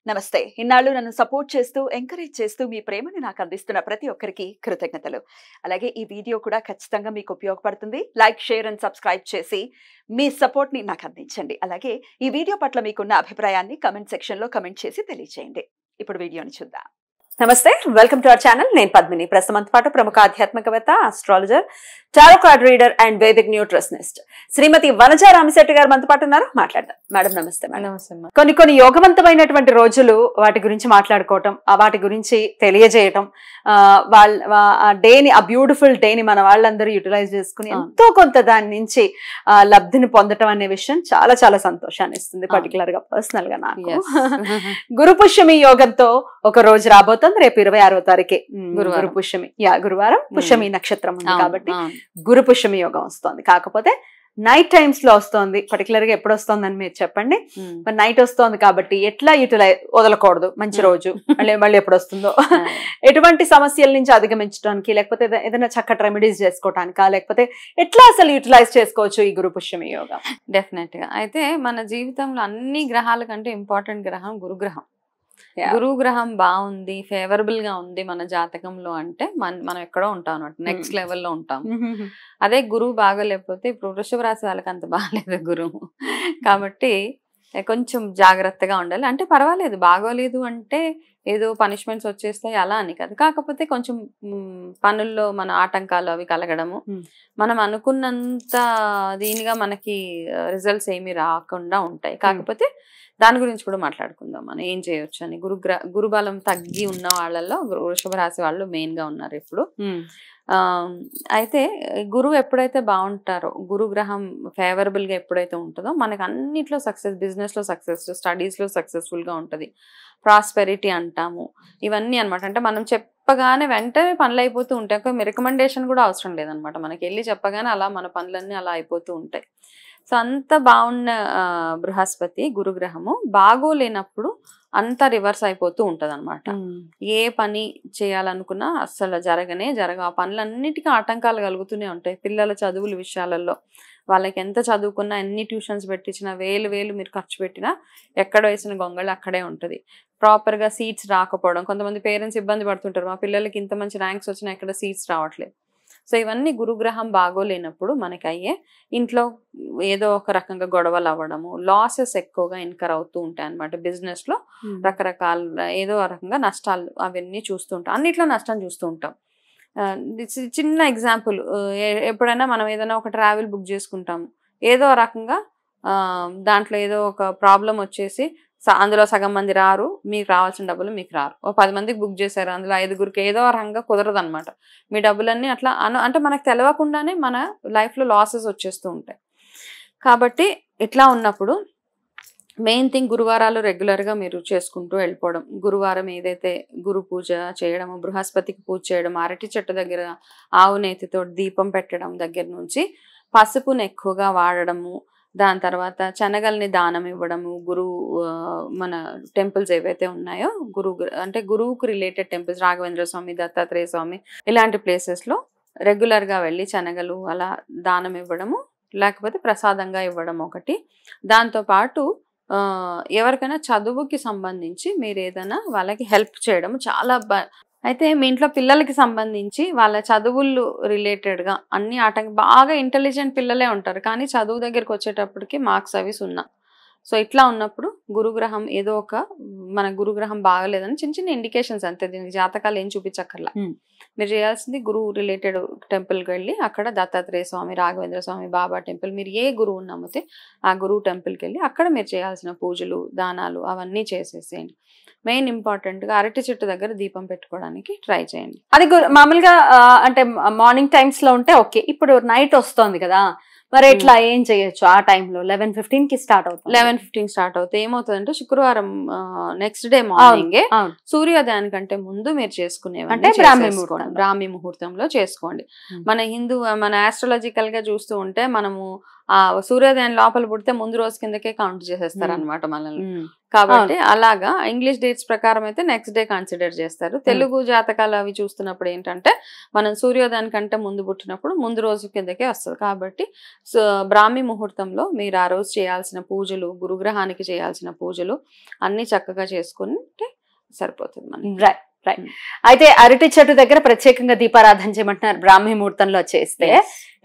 నమస్తే. ఇన్నాళ్ళు నన్ను సపోర్ట్ చేస్తూ, ఎంకరేజ్ చేస్తూ మీ ప్రేమని నాకు అందిస్తున్న ప్రతి ఒక్కరికి కృతజ్ఞతలు. అలాగే ఈ వీడియో కూడా ఖచ్చితంగా మీకు ఉపయోగపడుతుంది. లైక్, షేర్ అండ్ సబ్స్క్రైబ్ చేసి మీ సపోర్ట్‌ని నాకు అందించండి. అలాగే ఈ వీడియో పట్ల మీకున్న అభిప్రాయాన్ని కామెంట్ సెక్షన్‌లో కామెంట్ చేసి తెలియజేయండి. ఇప్పుడు వీడియోని చూద్దాం. నమస్తే, వెల్కమ్ టు అవర్ ఛానల్. నేను పద్మిని. ప్రస్తుతంతో పాటు ప్రముఖ ఆధ్యాత్మికవేత్త, astrologer, tarot card reader and vedic nutritionist Shrimati Vanaja Ramisetti garu మనతో పాటు ఉన్నారు. మాట్లాడదాం. మేడం నమస్తే. నమస్తే. కొన్ని యోగవంతమైనటువంటి రోజులు వాటి గురించి మాట్లాడుకోవటం, వాటి గురించి తెలియజేయటం, వాళ్ళ డేని, ఆ బ్యూటిఫుల్ డేని మన వాళ్ళందరూ యూటిలైజ్ చేసుకుని ఎంతో కొంత దాని నుంచి లబ్ధిని పొందటం అనే విషయం చాలా చాలా సంతోషాన్ని ఇస్తుంది. పర్టికులర్ గా పర్సనల్ గా నాకు గురు పుష్యమి యోగంతో ఒక రోజు రాబోతుంది. రేపు 26వ తారీఖే గురు పుష్యమి. గురువారం పుష్యమి నక్షత్రం ఉంది కాబట్టి గురు పుష్యమి యోగం వస్తుంది. కాకపోతే నైట్ టైమ్స్ లో వస్తుంది. పర్టికులర్ గా ఎప్పుడు వస్తుందని మీరు చెప్పండి. మరి నైట్ వస్తుంది కాబట్టి ఎట్లా యూటిలైజ్ వదలకూడదు. మంచి రోజు మళ్ళీ ఎప్పుడు వస్తుందో, ఎటువంటి సమస్యల నుంచి అధిగమించడానికి, లేకపోతే ఏదైనా చక్కటి రెమెడీస్ చేసుకోవటానికా, లేకపోతే ఎట్లా అసలు యూటిలైజ్ చేసుకోవచ్చు ఈ గురు పుష్యమి యోగం? డెఫినెట్ గా. అయితే మన జీవితంలో అన్ని గ్రహాల కంటే ఇంపార్టెంట్ గ్రహం గురుగ్రహం. గురు గ్రహం బాగుంది, ఫేవరబుల్ గా ఉంది మన జాతకంలో అంటే మనం ఎక్కడో ఉంటాం అన్నమాట, నెక్స్ట్ లెవెల్లో ఉంటాం. అదే గురువు బాగోలేకపోతే ఇప్పుడు వృషభ రాశి వాళ్ళకి అంత బాగాలేదు గురువు, కాబట్టి కొంచెం జాగ్రత్తగా ఉండాలి. అంటే పర్వాలేదు, బాగోలేదు అంటే ఏదో పనిష్మెంట్స్ వచ్చేస్తాయి అలా అని కాదు. కాకపోతే కొంచెం పనుల్లో మన ఆటంకాలు అవి కలగడము, మనం అనుకున్నంత దీనిగా మనకి రిజల్ట్స్ ఏమి రాకుండా ఉంటాయి. కాకపోతే దాని గురించి కూడా మాట్లాడుకుందాం మనం, ఏం చేయొచ్చు అని. గురుబలం తగ్గి ఉన్న వాళ్ళల్లో వృషభ రాశి వాళ్ళు మెయిన్ గా ఉన్నారు ఇప్పుడు. అయితే గురువు ఎప్పుడైతే బాగుంటారో, గురు గ్రహం ఫేవరబుల్ గా ఎప్పుడైతే ఉంటుందో మనకి అన్నిట్లో సక్సెస్, బిజినెస్ లో సక్సెస్, స్టడీస్ లో సక్సెస్ఫుల్ గా ఉంటది, ప్రాస్పెరిటీ అంటాము, ఇవన్నీ అనమాట. అంటే మనం చెప్పగానే వెంటనే పనులు అయిపోతూ ఉంటాయి. ఒక రికమెండేషన్ కూడా అవసరం లేదనమాట, మనకి వెళ్ళి చెప్పగానే అలా మన పనులన్నీ అలా అయిపోతూ ఉంటాయి. సో అంత బాగున్న బృహస్పతి గురుగ్రహము బాగోలేనప్పుడు అంత రివర్స్ అయిపోతూ ఉంటది అనమాట. ఏ పని చేయాలనుకున్నా అస్సలు జరగ ఆ పనులన్నిటికీ ఆటంకాలు కలుగుతూనే ఉంటాయి. పిల్లల చదువుల విషయాలలో వాళ్ళకి ఎంత చదువుకున్నా, ఎన్ని ట్యూషన్స్ పెట్టించినా, వేలు మీరు ఖర్చు పెట్టినా ఎక్కడ వేసిన గొంగళి అక్కడే ఉంటుంది. ప్రాపర్గా సీట్స్ రాకపోవడం, కొంతమంది పేరెంట్స్ ఇబ్బంది పడుతుంటారు, మా పిల్లలకి ఇంత మంచి ర్యాంక్స్ వచ్చినా ఎక్కడ సీట్స్ రావట్లేదు. సో ఇవన్నీ గురుగ్రహం బాగోలేనప్పుడు మనకి అయ్యే. ఇంట్లో ఏదో ఒక రకంగా గొడవలు అవ్వడము, లాసెస్ ఎక్కువగా ఇన్కర్ అవుతూ ఉంటాయి అనమాట. బిజినెస్ లో రకరకాల ఏదో రకంగా నష్టాలు అవన్నీ చూస్తూ ఉంటాం, అన్నిట్లో నష్టం చూస్తూ ఉంటాం. చిన్న ఎగ్జాంపుల్, ఎప్పుడైనా మనం ఏదైనా ఒక ట్రావెల్ బుక్ చేసుకుంటాము, ఏదో రకంగా దాంట్లో ఏదో ఒక ప్రాబ్లం వచ్చేసి అందులో సగం మంది రారు, మీకు రావాల్సిన డబ్బులు మీకు రారు. ఓ 10 మందికి బుక్ చేశారు, అందులో 5గురికి ఏదో రకంగా కుదరదు అనమాట. మీ డబ్బులన్నీ అట్లా అంటే మనకు తెలియకుండానే మన లైఫ్లో లాసెస్ వచ్చేస్తూ ఉంటాయి. కాబట్టి ఇట్లా ఉన్నప్పుడు మెయిన్ థింగ్, గురువారాలు రెగ్యులర్గా మీరు చేసుకుంటూ వెళ్ళిపోవడం. గురువారం ఏదైతే గురు పూజ చేయడము, బృహస్పతికి పూజ చేయడం, అరటి చెట్టు దగ్గర ఆవు నేతితో దీపం పెట్టడం దగ్గర నుంచి, పసుపును ఎక్కువగా వాడడము, దాని తర్వాత శనగల్ని దానం ఇవ్వడము, మన టెంపుల్స్ ఏవైతే ఉన్నాయో అంటే గురువుకు రిలేటెడ్ టెంపుల్స్, రాఘవేంద్ర స్వామి, దత్తాత్రేయ స్వామి, ఇలాంటి ప్లేసెస్లో రెగ్యులర్గా వెళ్ళి శనగలు అలా దానం ఇవ్వడము, లేకపోతే ప్రసాదంగా ఇవ్వడం ఒకటి. దాంతోపాటు ఎవరికైనా చదువుకి సంబంధించి మీరు ఏదైనా వాళ్ళకి హెల్ప్ చేయడం చాలా అయితే మీ ఇంట్లో పిల్లలకి సంబంధించి వాళ్ళ చదువులు రిలేటెడ్గా అన్ని బాగా ఇంటెలిజెంట్ పిల్లలే ఉంటారు, కానీ చదువు దగ్గరికి వచ్చేటప్పటికి మార్క్స్ అవి 0. సో ఇట్లా ఉన్నప్పుడు గురుగ్రహం ఏదో ఒక, మన గురుగ్రహం బాగలేదని చిన్న చిన్న ఇండికేషన్స్ అంతే, దీనికి జాతకాలు ఏం చూపించక్కర్లా. మీరు చేయాల్సింది గురువు రిలేటెడ్ టెంపుల్కి వెళ్ళి అక్కడ దత్తాత్రేయ స్వామి, రాఘవేంద్ర స్వామి, బాబా టెంపుల్, మీరు ఏ గురువుని నమ్మితే ఆ గురువు టెంపుల్కి వెళ్ళి అక్కడ మీరు చేయాల్సిన పూజలు, దానాలు అవన్నీ చేసేసేయండి. మెయిన్ ఇంపార్టెంట్ గా అరటి చెట్టు దగ్గర దీపం పెట్టుకోవడానికి ట్రై చేయండి. అది మామూలుగా అంటే మార్నింగ్ టైమ్స్ లో ఉంటే ఓకే. ఇప్పుడు నైట్ వస్తుంది కదా, మరి ఎట్లా ఏం చేయొచ్చు? ఆ టైంలో 11:15 స్టార్ట్ అవుతుంది. 11:15 స్టార్ట్ అవుతుంది. ఏమవుతుందంటే శుక్రవారం నెక్స్ట్ డే మార్నింగే సూర్యోదయానికంటే ముందు మీరు చేసుకునేవంటే బ్రాహ్మీ ముహూర్తంలో చేసుకోండి. మన ఆస్ట్రాలజికల్ గా చూస్తూ ఉంటే మనము ఆ సూర్యోదయం లోపల పుడితే ముందు రోజు కిందకే కౌంట్ చేసేస్తారు అనమాట మనల్ని. కాబట్టి అలాగా ఇంగ్లీష్ డేట్స్ ప్రకారం అయితే నెక్స్ట్ డే కన్సిడర్ చేస్తారు. తెలుగు జాతకాలు అవి చూస్తున్నప్పుడు ఏంటంటే మనం సూర్యోదయానికంటే ముందు పుట్టినప్పుడు ముందు రోజు కిందకే వస్తుంది. కాబట్టి బ్రాహ్మీ ముహూర్తంలో మీరు ఆ రోజు చేయాల్సిన పూజలు, గురుగ్రహానికి చేయాల్సిన పూజలు అన్ని చక్కగా చేసుకుంటే సరిపోతుంది మనకి. Right right. అయితే అరటి చెట్టు దగ్గర ప్రత్యేకంగా దీపారాధన చేయమంటున్నారు. బ్రాహ్మీ ముహూర్తంలో చేస్తే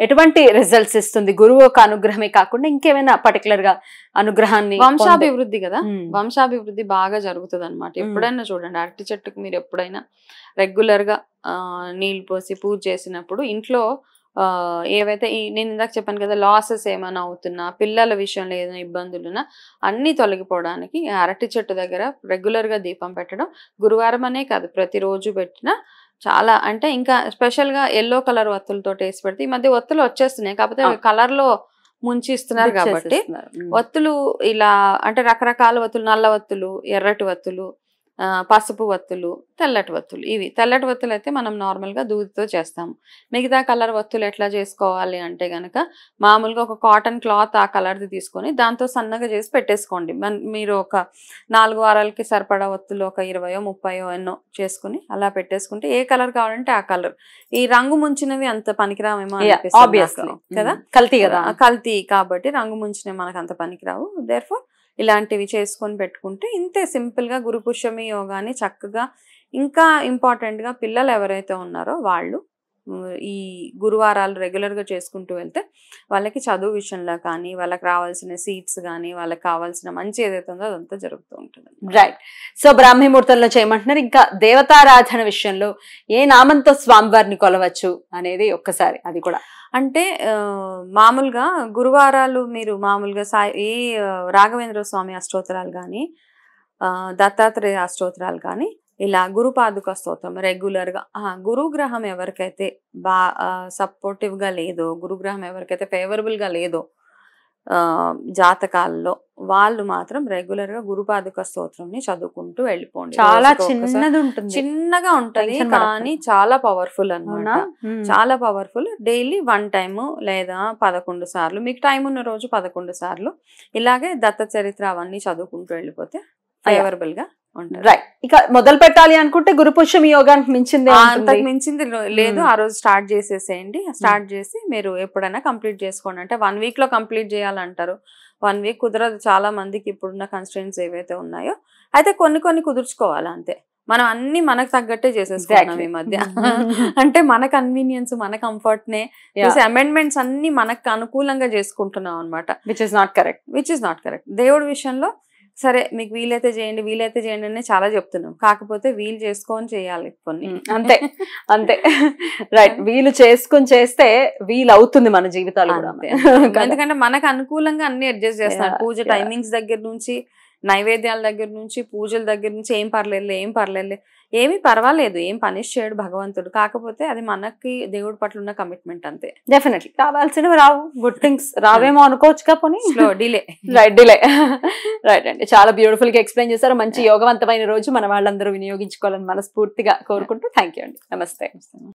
ఎటువంటి రిజల్ట్స్ ఇస్తుంది? గురువు యొక్క అనుగ్రహమే కాకుండా ఇంకేమైనా పర్టికులర్ గా అనుగ్రహాన్ని? వంశాభివృద్ధి కదా, వంశాభివృద్ధి బాగా జరుగుతుంది అనమాట. ఎప్పుడైనా చూడండి, అరటి చెట్టుకు మీరు ఎప్పుడైనా రెగ్యులర్ గా నీళ్లు పోసి పూజ చేసినప్పుడు ఇంట్లో ఏవైతే నేను ఇందాక చెప్పాను కదా, లాసెస్ ఏమైనా అవుతున్నా, పిల్లల విషయంలో ఏదైనా ఇబ్బందులున్నా అన్ని తొలగిపోవడానికి అరటి చెట్టు దగ్గర రెగ్యులర్ గా దీపం పెట్టడం, గురువారం అనే కాదు ప్రతిరోజు పెట్టినా చాలా, అంటే ఇంకా స్పెషల్ గా ఎల్లో కలర్ ఒత్తులతో వేసి పెడితే, ఈ మధ్య ఒత్తులు వచ్చేస్తున్నాయి కాకపోతే కలర్ లో ముంచి ఇస్తున్నారు కాబట్టి ఒత్తులు ఇలా అంటే రకరకాల ఒత్తులు, నల్ల ఒత్తులు, ఎర్రటి ఒత్తులు, పసుపు వత్తులు, తెల్లటి వత్తులు. ఇవి తెల్లటి వత్తులు అయితే మనం నార్మల్గా దూదితో చేస్తాము. మిగతా కలర్ వత్తులు ఎట్లా చేసుకోవాలి అంటే కనుక మామూలుగా ఒక కాటన్ క్లాత్ ఆ కలర్ది తీసుకొని దాంతో సన్నగా చేసి పెట్టేసుకోండి. మీరు ఒక 4 వారాలకి సరిపడా వత్తులు ఒక 20 30 ఎన్నో చేసుకుని అలా పెట్టేసుకుంటే ఏ కలర్ కావాలంటే ఆ కలర్. ఈ రంగు ముంచినవి అంత పనికిరావేమో అనిపిస్తుంది కదా, కల్తీ కదా, కల్తీ కాబట్టి రంగు ముంచినవి మనకు అంత పనికిరావు. దేర్ఫోర్ ఇలాంటివి చేసుకొని పెట్టుకుంటే ఇంతే సింపుల్ గా గురు పుష్యమి యోగాని చక్కగా. ఇంకా ఇంపార్టెంట్ గా పిల్లలు ఎవరైతే ఉన్నారో వాళ్ళు ఈ గురువారాలు రెగ్యులర్ గా చేసుకుంటూ వెళ్తే వాళ్ళకి చదువు విషయంలో కానీ, వాళ్ళకి రావాల్సిన సీట్స్ కానీ, వాళ్ళకి కావాల్సిన మంచి ఏదైతే ఉందో అదంతా జరుగుతూ ఉంటుంది. రైట్. సో బ్రాహ్మీ ముహూర్తంలో చేయమంటున్నారు. ఇంకా దేవతారాధన విషయంలో ఏ నామంతో స్వామివారిని కొలవచ్చు అనేది ఒక్కసారి అది కూడా అంటే మామూలుగా గురువారాలు మీరు మామూలుగా ఈ రాఘవేంద్ర స్వామి అష్టోత్తరాలు కానీ, దత్తాత్రేయ అష్టోత్తరాలు కానీ, ఇలా గురుపాదుక స్తోత్రం రెగ్యులర్గా గురుగ్రహం ఎవరికైతే సపోర్టివ్గా లేదో, గురుగ్రహం ఎవరికైతే ఫేవరబుల్గా లేదో జాతకాల్లో వాళ్ళు మాత్రం రెగ్యులర్ గా గురుపాదుక స్తోత్రంని చదువుకుంటూ వెళ్ళిపోండి. చాలా చిన్నగా ఉంటది కానీ చాలా పవర్ఫుల్ అన్నమాట. చాలా పవర్ఫుల్. డైలీ 1 టైమ్ లేదా 11 సార్లు, మీకు టైం ఉన్న రోజు 11 సార్లు ఇలాగే దత్త చరిత్ర అవన్నీ చదువుకుంటూ వెళ్ళిపోతే ఫేవరబుల్ గా ఉంటుంది. రైట్. ఇక మొదలు పెట్టాలి అనుకుంటే గురు పుష్యమి యోగానికి మించింది అంతకు మించింది లేదు. ఆ రోజు స్టార్ట్ చేసేసేయండి. స్టార్ట్ చేసి మీరు ఎప్పుడైనా కంప్లీట్ చేసుకోండి. అంటే 1 వీక్ లో కంప్లీట్ చేయాలంటారు. 1 వీక్ కుదరదు చాలా మందికి ఇప్పుడున్న కన్స్ట్రెంట్స్ ఏవైతే ఉన్నాయో. అయితే కొన్ని కుదుర్చుకోవాలి అంతే. మనం అన్ని మనకు తగ్గట్టే చేసేసుకుంటున్నాం ఈ మధ్య. అంటే మన కన్వీనియన్స్, మన కంఫర్ట్ నే అమెండ్మెంట్స్ అన్ని మనకు అనుకూలంగా చేసుకుంటున్నాం అనమాట. Which is not correct. దేవుడి విషయంలో సరే మీకు వీలైతే చేయండి అని చాలా చెప్తున్నాం. కాకపోతే వీలు చేసుకొని చేయాలి కొన్ని. అంతే. రైట్. వీలు చేసుకొని చేస్తే వీలు అవుతుంది మన జీవితాలు కూడా. ఎందుకంటే మనకు అనుకూలంగా అన్ని అడ్జస్ట్ చేస్తున్నారు. పూజ టైమింగ్స్ దగ్గర నుంచి, నైవేద్యాల దగ్గర నుంచి, పూజల దగ్గర నుంచి ఏం పర్లేదు ఏమీ పర్వాలేదు, ఏం పనిష్ చేయడు భగవంతుడు. కాకపోతే అది మనకి దేవుడి పట్ల ఉన్న కమిట్మెంట్ అంతే. డెఫినెట్లీ కావాల్సినవి రావు, గుడ్ థింగ్స్ రావేమో అనుకోవచ్చు కాపోని డిలే. రైట్ అండి. చాలా బ్యూటిఫుల్ గా ఎక్స్ప్లెయిన్ చేశారు. మంచి యోగవంతమైన రోజు మన వాళ్ళందరూ వినియోగించుకోవాలని మనస్ఫూర్తిగా కోరుకుంటూ థ్యాంక్ యూ అండి. నమస్తే.